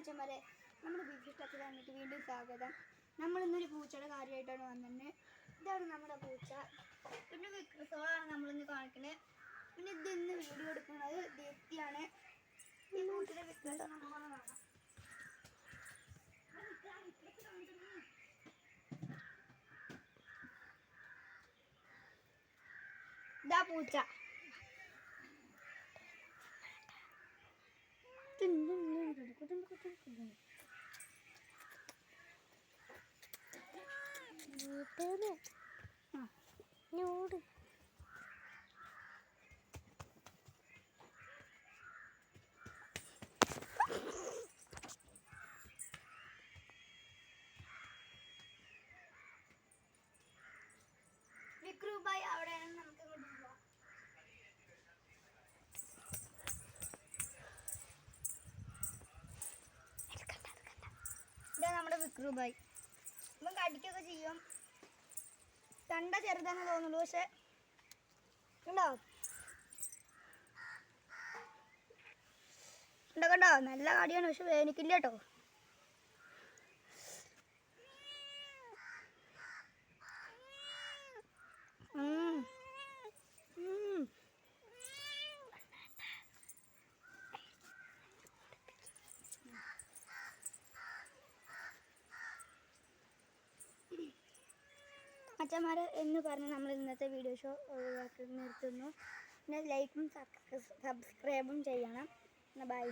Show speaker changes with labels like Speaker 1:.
Speaker 1: അച്ഛന്മാരെ, നമ്മുടെ ബീഫ് ഇഷ്ടത്തിലേക്ക് വീണ്ടും സ്വാഗതം. നമ്മളിന്നൊരു പൂച്ചയുടെ കാര്യമായിട്ടാണ് വന്നത്. ഇതാണ് നമ്മുടെ പൂച്ച. പിന്നെ വിക്രസോളാണ് നമ്മളിന്ന് കാണിക്കുന്നത്. പിന്നെ ഇതിന്ന് വീഡിയോ എടുക്കുന്നത് ദീപ്തിയാണ്. ഈ പൂച്ചയുടെ വിക്രസം നമ്മളെ കാണാം. ഇതാ പൂച്ച. വിക്രുബായി അവിടെയാണ്. നമുക്ക് ഇങ്ങോട്ട് പോവാം. ഇതാ നമ്മുടെ വിക്രുബായി. ഇവൻ കടിക്കൊക്കെ ചെയ്യും. കണ്ട ചെറുതാന്ന് തോന്നുള്ളൂ, പക്ഷെ ഉണ്ടോ കണ്ടോ നല്ല കടിയാണ്, പക്ഷെ വേനിക്കില്ല കേട്ടോ. അച്ഛന്മാരെ എന്ന് പറഞ്ഞ് നമ്മൾ ഇന്നത്തെ വീഡിയോ ഷോ ഒഴിവാക്കി നിർത്തുന്നു. പിന്നെ ലൈക്കും സബ്സ്ക്രൈബും ചെയ്യണം. ബൈ.